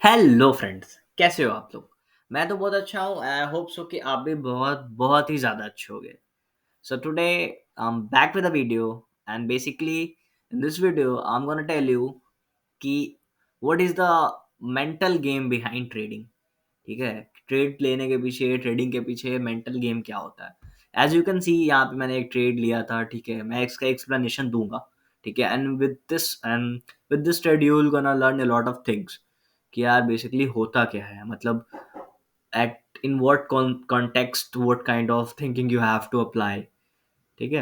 Hello friends, कैसे हो आप लोग। मैं तो बहुत अच्छा हूँ। आई होप सो कि आप भी बहुत बहुत ही ज़्यादा अच्छे होगे। So today I am back with a video and basically in this video I am gonna tell you कि what is the mental game behind trading. ठीक है, ट्रेड लेने के पीछे, ट्रेडिंग के पीछे मेंटल गेम क्या होता है। एज यू कैन सी, यहाँ पे मैंने एक ट्रेड लिया था। ठीक है, मैं इसका एक्सप्लेनेशन दूंगा। ठीक है, and with this trade you will gonna learn a lot of things कि यार बेसिकली होता क्या है, मतलब at in what context, what kind of thinking you have to apply. ठीक है,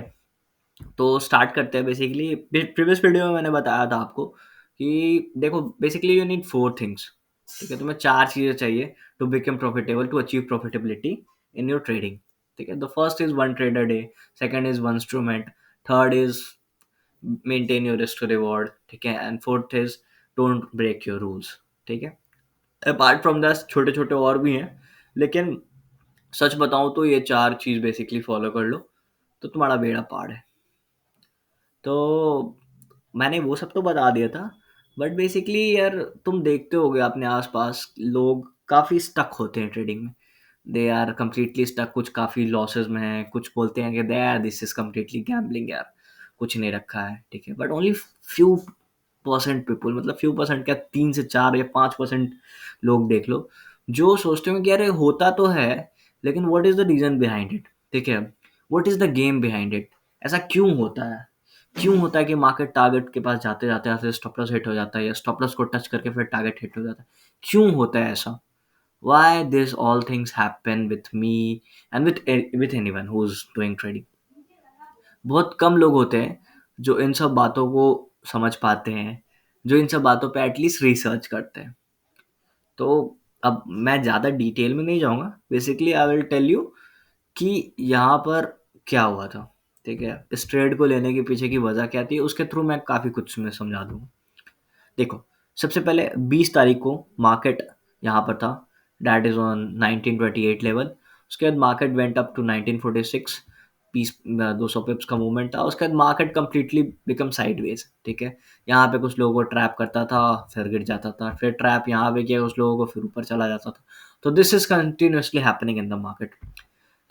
तो स्टार्ट करते हैं। बेसिकली प्रीवियस वीडियो में मैंने बताया था आपको कि देखो, basically you need four things. ठीक है, तुम्हें चार चीज़ें चाहिए to become profitable, to achieve profitability in your trading. ठीक है, the first is one trade a day, second is one instrument, third is maintain your risk to reward. ठीक है, and fourth is don't break your rules. ठीक है, apart from that छोटे छोटे और भी हैं, लेकिन सच बताऊं तो ये चार चीज़ बेसिकली फॉलो कर लो तो तुम्हारा बेड़ा पार है। तो मैंने वो सब तो बता दिया था, बट बेसिकली यार तुम देखते होगे अपने आसपास लोग काफ़ी स्टक होते हैं ट्रेडिंग में। दे आर कम्प्लीटली स्टक, कुछ काफ़ी लॉसेस में हैं, कुछ बोलते हैं कि दे यार दिस इज कम्प्लीटली गैम्बलिंग यार, कुछ नहीं रखा है। ठीक है, but only few percent people, मतलब फ्यू परसेंट क्या, 3 से 4 या 5% लोग देख लो जो सोचते हो कि यार ये होता तो है, लेकिन what is the reason behind it. ठीक है, what is the game behind it. ऐसा क्यों होता है, क्यों होता है कि मार्केट टारगेट के पास जाते जाते जाते स्टॉप लॉस हिट हो जाता है, या स्टॉप लॉस को टच करके फिर टारगेट हिट हो जाता है। क्यों होता है ऐसा, why this all things happen with me and with anyone who is doing trading। बहुत कम लोग होते हैं जो इन सब बातों को समझ पाते हैं, जो इन सब बातों पे एटलीस्ट रिसर्च करते हैं। तो अब मैं ज़्यादा डिटेल में नहीं जाऊँगा, basically I will tell you कि यहाँ पर क्या हुआ था। ठीक है, इस ट्रेड को लेने के पीछे की वजह क्या थी, उसके थ्रू मैं काफ़ी कुछ मैं समझा दूँगा। देखो, सबसे पहले 20 तारीख को मार्केट यहाँ पर था, दैट इज़ ऑन 1928 लेवल। उसके बाद market went up to 1946, 200 pips का मूवमेंट था। उसके बाद मार्केट कंप्लीटली बिकम साइडवेज। ठीक है, यहाँ पे कुछ लोगों को ट्रैप करता था, फिर गिर जाता था, फिर ट्रैप यहाँ पे किया कुछ लोगों को, फिर ऊपर चला जाता था। तो this is continuously happening in the market.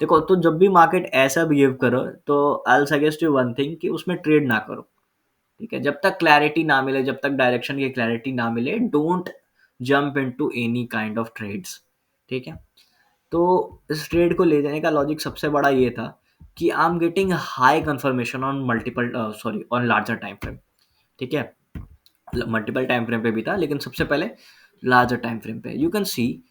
देखो, तो जब भी मार्केट ऐसा बिहेव करो तो I suggest you one thing कि उसमें ट्रेड ना करो। ठीक है, जब तक क्लैरिटी ना मिले, जब तक डायरेक्शन की क्लैरिटी ना मिले, don't jump into any kind of trades. ठीक है, तो इस ट्रेड को ले जाने का लॉजिक सबसे बड़ा ये था कि आई am getting high confirmation on multiple, sorry, on larger time frame. ठीक है, मल्टीपल टाइम फ्रेम पे भी था, लेकिन सबसे पहले लार्जर टाइम फ्रेम पे you can see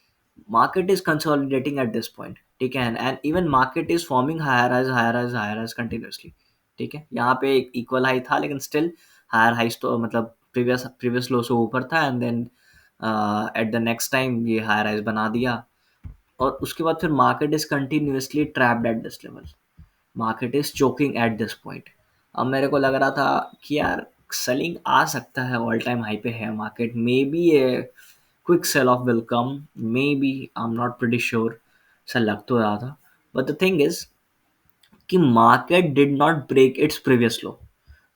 market is consolidating at this point। ठीक है, and even market is forming higher highs continuously. ठीक है, यहाँ पे एक इक्वल हाई था, लेकिन स्टिल हायर हाइज तो मतलब प्रीवियस प्रीवियस लो से ऊपर था, and then at the next time ये हायर हाइज बना दिया। और उसके बाद फिर market is continuously trapped at this level, market is choking at this point. अब मेरे को लग रहा था कि यार सेलिंग आ सकता है, ऑल टाइम हाई पे है मार्केट, मे बी ये quick sell off will come, maybe, I am not pretty sure, ऐसा लग तो रहा था। बट द थिंग इज कि market did not break its previous low.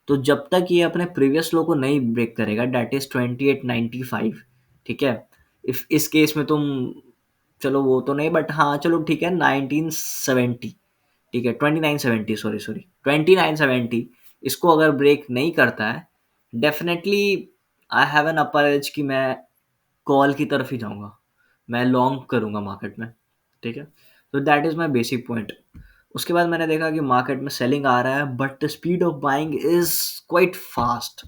तो जब तक ये अपने प्रीवियस लो को नहीं ब्रेक करेगा, डेट इज 2895। ठीक है, इफ इस केस में तुम, चलो वो तो नहीं, बट हाँ चलो ठीक है, 1970। ठीक है, 2970, सॉरी 2970, इसको अगर ब्रेक नहीं करता है, definitely I have an upper as कि मैं कॉल की तरफ ही जाऊंगा, मैं लॉन्ग करूंगा मार्केट में। ठीक है, तो that is my basic point. उसके बाद मैंने देखा कि मार्केट में सेलिंग आ रहा है, but the speed of buying is quite fast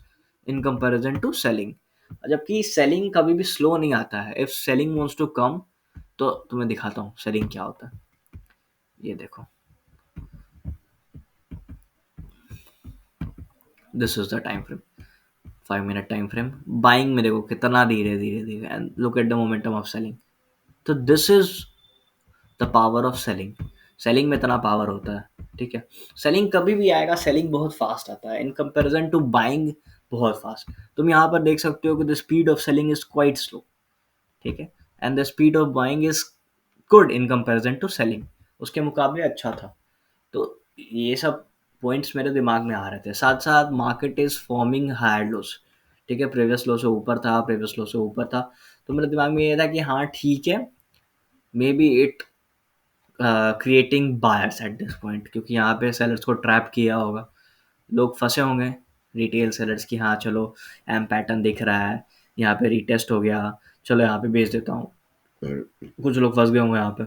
in comparison to selling. जबकि सेलिंग कभी भी स्लो नहीं आता है। If selling wants to come, तो तुम्हें दिखाता हूँ सेलिंग क्या होता है। ये देखो, this is the time frame, 5 minute time frame. Buying में देखो कितना धीरे धीरे धीरे, and look at the momentum of selling. तो this is the power of selling. Selling में इतना पावर होता है। ठीक है, सेलिंग कभी भी आएगा, सेलिंग बहुत फास्ट आता है इन कंपैरिजन टू बाइंग, बहुत फास्ट। तुम यहाँ पर देख सकते हो कि the speed of selling is quite slow. ठीक है, and the speed of buying is good in comparison to selling, उसके मुकाबले अच्छा था। तो ये सब पॉइंट्स मेरे दिमाग में आ रहे थे, साथ साथ market is forming higher lows. ठीक है, प्रीवियस लो से ऊपर था, प्रीवियस लो से ऊपर था। तो मेरे दिमाग में ये था कि हाँ ठीक है, may be it creating buyers eight this point, क्योंकि यहाँ पे सेलर्स को ट्रैप किया होगा, लोग फंसे होंगे रिटेल सेलर्स की, हाँ चलो एम पैटर्न दिख रहा है, यहाँ पे रीटेस्ट हो गया, चलो यहाँ पे बेच देता हूँ। कुछ लोग फंस गए होंगे यहाँ पे,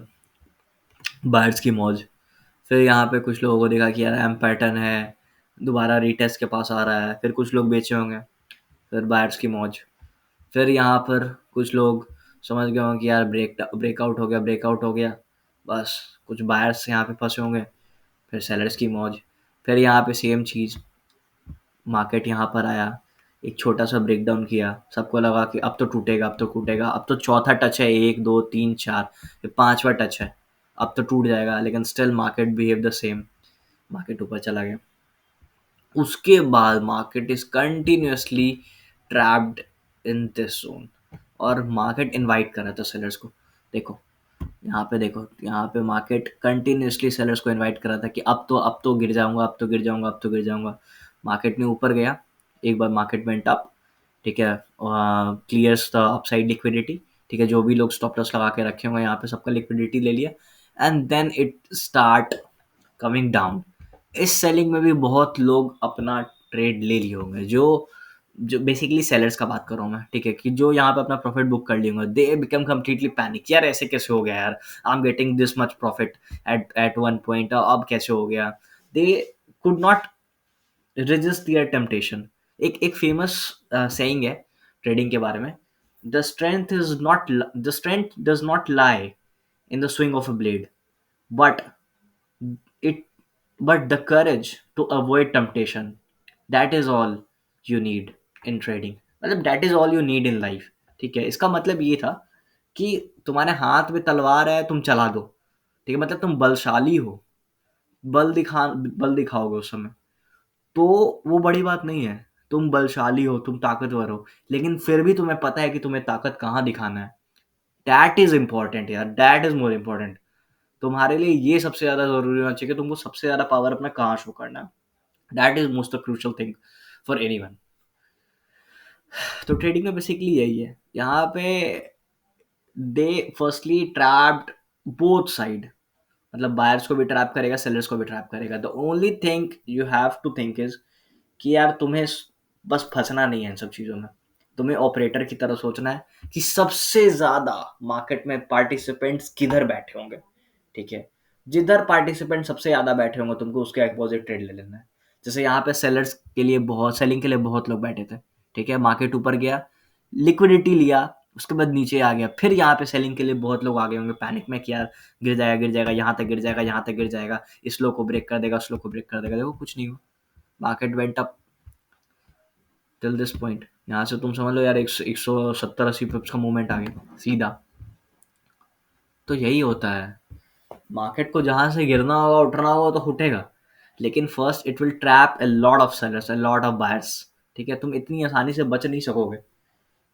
बायर्स की मौज। फिर यहाँ पे कुछ लोगों को देखा कि यार एम पैटर्न है, दोबारा रीटेस्ट के पास आ रहा है, फिर कुछ लोग बेचे होंगे, फिर बायर्स की मौज। फिर यहाँ पर कुछ लोग समझ गए होंगे कि यार ब्रेकआउट हो गया, ब्रेकआउट हो गया, बस कुछ बायर्स यहाँ पे फंसे होंगे, फिर सेलर्स की मौज। फिर यहाँ पे सेम चीज़, मार्केट यहाँ पर आया, एक छोटा सा ब्रेकडाउन किया, सबको लगा कि अब तो टूटेगा, अब तो टूटेगा, अब तो चौथा टच है, एक दो तीन चार, ये पांचवा टच है, अब तो टूट जाएगा, लेकिन still market behave the same, market ऊपर चला गया। उसके बाद market is continuously trapped in this zone, और मार्केट इनवाइट कर रहा था सेलर्स को। देखो यहाँ पे, देखो यहाँ पे मार्केट कंटिन्यूअसली सेलर्स को इनवाइट कर रहा था कि अब तो गिर जाऊंगा, अब तो गिर जाऊंगा, अब तो गिर जाऊंगा। मार्केट ने ऊपर गया, एक बार मार्केट वेंट अप, ठीक है, क्लियर्स द अपसाइड लिक्विडिटी, ठीक है, जो भी लोग स्टॉप लॉस लगा के रखे होंगे यहाँ पे सबका लिक्विडिटी ले लिया, and then it start coming down. इस सेलिंग में भी बहुत लोग अपना ट्रेड ले लिए होंगे, जो जो बेसिकली सेलर्स का बात कर रहा हूँ मैं, ठीक है, कि जो यहाँ पे अपना प्रॉफिट बुक कर लिए होंगे, दे बिकम कम्प्लीटली पैनिक, यार ऐसे कैसे हो गया यार, I am getting this much profit at one point, अब कैसे हो गया। They could not resist their temptation। एक एक फेमस सेइंग है ट्रेडिंग के बारे में, the strength does not lie in the swing of a blade, but it but the courage to avoid temptation, that is all you need in trading, मतलब that is all you need in life। ठीक है, इसका मतलब ये था कि तुम्हारे हाथ में तलवार है, तुम चला दो, ठीक है, मतलब तुम बलशाली हो, बल दिखाओगे उस समय, तो वो बड़ी बात नहीं है। तुम बलशाली हो, तुम ताकतवर हो, लेकिन फिर भी तुम्हें पता है कि तुम्हें ताकत कहाँ दिखाना है, दैट इज इंपॉर्टेंट यार, दैट इज मोर इम्पोर्टेंट। तुम्हारे लिए ये सबसे ज्यादा जरूरी होना चाहिए कि तुमको सबसे ज्यादा पावर अपना कहाँ शो करना है, that is most crucial thing for anyone. तो ट्रेडिंग में बेसिकली यही है, यहाँ पे they firstly trapped both side, मतलब बायर्स को भी ट्रैप करेगा, सेलर्स को भी ट्रैप करेगा। The only thing you have to think is कि यार तुम्हें बस फंसना नहीं है इन सब चीज़ों में, तुम्हें ऑपरेटर की तरह सोचना है कि सबसे ज़्यादा मार्केट में पार्टिसिपेंट्स किधर बैठे होंगे, ठीक है, जिधर पार्टिसिपेंट सबसे ज़्यादा बैठे होंगे तुमको उसके अपोजिट ट्रेड ले लेना है। जैसे यहाँ पे सेलर्स के लिए बहुत, सेलिंग के लिए बहुत लोग बैठे थे, ठीक है, मार्केट ऊपर गया, लिक्विडिटी लिया, उसके बाद नीचे आ गया, फिर यहाँ पे सेलिंग के लिए बहुत लोग आ गए होंगे पैनिक में कि यार गिर जाएगा, गिर जाएगा, यहाँ तक गिर जाएगा, यहाँ तक गिर जाएगा, इस लो को ब्रेक कर देगा, उस लो को ब्रेक कर देगा। देखो कुछ नहीं हुआ, market went up till this point. यहाँ से तुम समझ लो यार 170-80 पिप्स का मूवमेंट आ गया सीधा। तो यही होता है, मार्केट को जहाँ से गिरना होगा, उठना होगा तो उठेगा, लेकिन first it will trap a lot of sellers, a lot of buyers. ठीक है, तुम इतनी आसानी से बच नहीं सकोगे,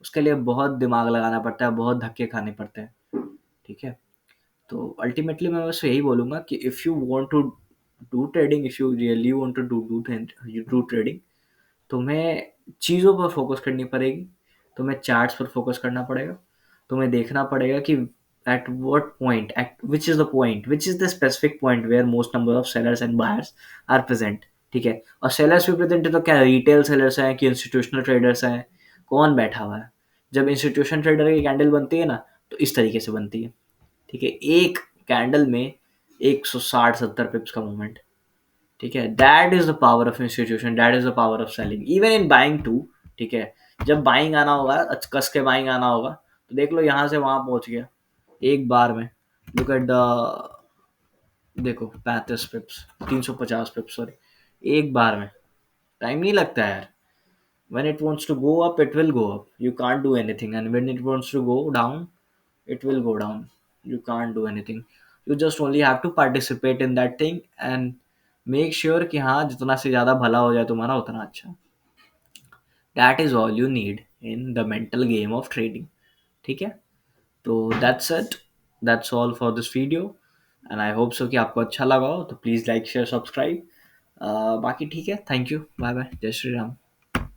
उसके लिए बहुत दिमाग लगाना पड़ता है, बहुत धक्के खाने पड़ते हैं। ठीक है, तो अल्टीमेटली मैं बस यही बोलूँगा कि if you want to do trading, if you really want to do trading, तुम्हें चीज़ों पर फोकस करनी पड़ेगी, तुम्हें चार्ट्स पर फोकस करना पड़ेगा, तुम्हें देखना पड़ेगा कि at what point, at which is the point, which is the specific point where most number of sellers and buyers are present. ठीक है, और सेलर्स भी प्रेजेंट है तो क्या रिटेल सेलर्स हैं कि इंस्टीट्यूशनल ट्रेडर्स हैं, कौन बैठा हुआ है। जब इंस्टीट्यूशन ट्रेडर की कैंडल बनती है ना, तो इस तरीके से बनती है। ठीक है, एक कैंडल में 160-70 पिप्स का मूवमेंट। ठीक है, that is the power of institution, that is the power of selling, even in buying too. ठीक है, जब बाइंग आना होगा, कस के बाइंग आना होगा, तो देख लो यहाँ से वहां पहुंच गया एक बार में। लुक एट द, देखो 35 पिप्स, 350 पिप्स, सॉरी, एक बार में। टाइम नहीं लगता है यार, when it wants to go up it will go up, you can't do anything, and when it wants to go down it will go down, you can't do anything, you just only have to participate in that thing and make sure कि हाँ जितना से ज़्यादा भला हो जाए तुम्हारा उतना अच्छा। that is all you need in the mental game of trading। ठीक है, तो that's it, that's all for this video, and I hope so कि आपको अच्छा लगा हो, तो प्लीज़ लाइक शेयर सब्सक्राइब। बाकी ठीक है, थैंक यू, बाय बाय, जय श्री राम।